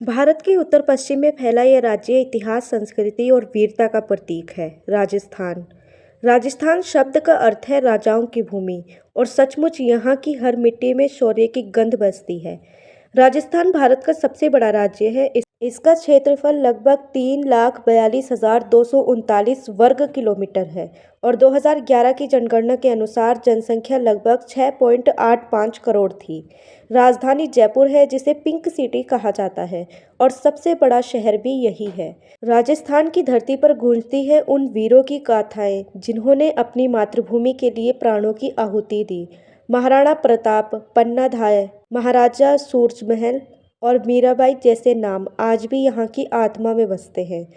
भारत के उत्तर पश्चिम में फैला यह राज्य इतिहास, संस्कृति और वीरता का प्रतीक है। राजस्थान। राजस्थान शब्द का अर्थ है राजाओं की भूमि और सचमुच यहाँ की हर मिट्टी में शौर्य की गंध बसती है। राजस्थान भारत का सबसे बड़ा राज्य है। इसका क्षेत्रफल लगभग 3,42,239 वर्ग किलोमीटर है और 2011 की जनगणना के अनुसार जनसंख्या लगभग 6.85 करोड़ थी। राजधानी जयपुर है, जिसे पिंक सिटी कहा जाता है, और सबसे बड़ा शहर भी यही है। राजस्थान की धरती पर गूंजती है उन वीरों की गाथाएं जिन्होंने अपनी मातृभूमि के लिए प्राणों की आहुति दी। महाराणा प्रताप, पन्ना धाय, महाराजा सूरजमहल और मीराबाई जैसे नाम आज भी यहाँ की आत्मा में बसते हैं।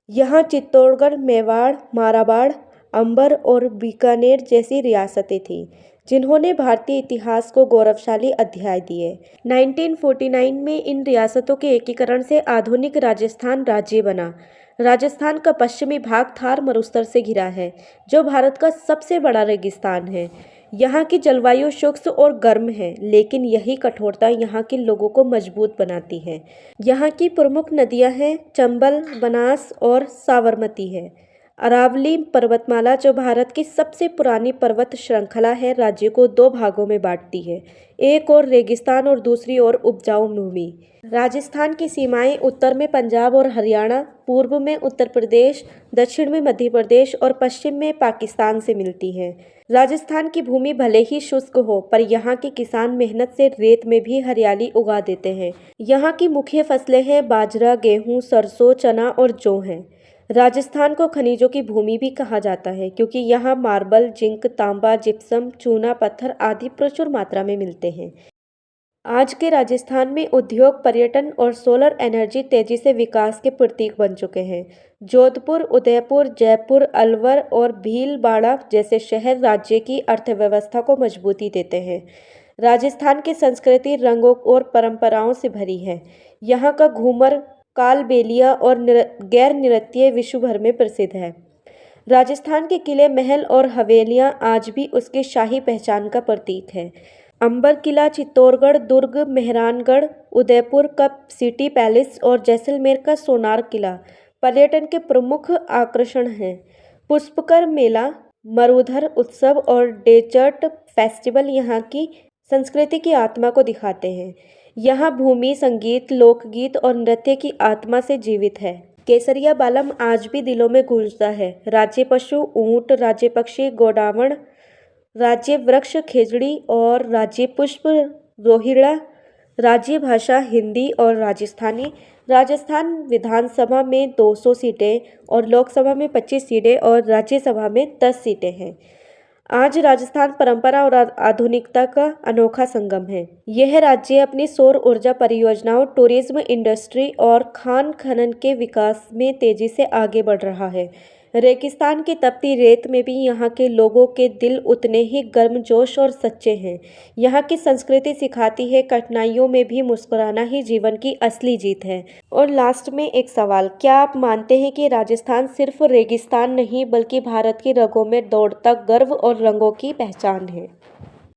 यहाँ चित्तौड़गढ़, मेवाड़, मारवाड़, अंबर और बीकानेर जैसी रियासतें थीं, जिन्होंने भारतीय इतिहास को गौरवशाली अध्याय दिए। 1949 में इन रियासतों के एकीकरण से आधुनिक राजस्थान राज्य बना। राजस्थान का पश्चिमी भाग थार मरुस्थल से घिरा है, जो भारत का सबसे बड़ा रेगिस्तान है। यहाँ की जलवायु शुष्क और गर्म है, लेकिन यही कठोरता यहाँ के लोगों को मजबूत बनाती है। यहाँ की प्रमुख नदियाँ हैं चंबल, बनास और साबरमती है। अरावली पर्वतमाला, जो भारत की सबसे पुरानी पर्वत श्रृंखला है, राज्य को दो भागों में बांटती है, एक ओर रेगिस्तान और दूसरी ओर उपजाऊ भूमि। राजस्थान की सीमाएं उत्तर में पंजाब और हरियाणा, पूर्व में उत्तर प्रदेश, दक्षिण में मध्य प्रदेश और पश्चिम में पाकिस्तान से मिलती हैं। राजस्थान की भूमि भले ही शुष्क हो, पर यहाँ के किसान मेहनत से रेत में भी हरियाली उगा देते हैं। यहाँ की मुख्य फसलें हैं बाजरा, गेहूँ, सरसों, चना और जौ हैं। राजस्थान को खनिजों की भूमि भी कहा जाता है, क्योंकि यहाँ मार्बल, जिंक, तांबा, जिप्सम, चूना पत्थर आदि प्रचुर मात्रा में मिलते हैं। आज के राजस्थान में उद्योग, पर्यटन और सोलर एनर्जी तेजी से विकास के प्रतीक बन चुके हैं। जोधपुर, उदयपुर, जयपुर, अलवर और भीलवाड़ा जैसे शहर राज्य की अर्थव्यवस्था को मजबूती देते हैं। राजस्थान की संस्कृति रंगों और परंपराओं से भरी है। यहाँ का घूमर, कालबेलिया और गैर नृत्य विश्व भर में प्रसिद्ध है। राजस्थान के किले, महल और हवेलियाँ आज भी उसकी शाही पहचान का प्रतीक है। अंबर किला, चित्तौड़गढ़ दुर्ग, मेहरानगढ़, उदयपुर का सिटी पैलेस और जैसलमेर का सोनार किला पर्यटन के प्रमुख आकर्षण हैं। पुष्पकर मेला, मरुधर उत्सव और डेजर्ट फेस्टिवल यहाँ की संस्कृति की आत्मा को दिखाते हैं। यहाँ भूमि, संगीत, लोकगीत और नृत्य की आत्मा से जीवित है। केसरिया बालम आज भी दिलों में गूंजता है। राज्य पशु ऊंट, राज्य पक्षी गोडावण, राज्य वृक्ष खेजड़ी और राज्य पुष्प रोहिड़ा। राज्य भाषा हिंदी और राजस्थानी। राजस्थान विधानसभा में 200 सीटें और लोकसभा में 25 सीटें और राज्यसभा में 10 सीटें हैं। आज राजस्थान परंपरा और आधुनिकता का अनोखा संगम है। यह राज्य अपनी सौर ऊर्जा परियोजनाओं, टूरिज्म इंडस्ट्री और खान खनन के विकास में तेजी से आगे बढ़ रहा है। रेगिस्तान की तपती रेत में भी यहाँ के लोगों के दिल उतने ही गर्मजोश और सच्चे हैं। यहाँ की संस्कृति सिखाती है कठिनाइयों में भी मुस्कुराना ही जीवन की असली जीत है। और लास्ट में एक सवाल, क्या आप मानते हैं कि राजस्थान सिर्फ रेगिस्तान नहीं, बल्कि भारत की रगों में दौड़ता गर्व और रंगों की पहचान है?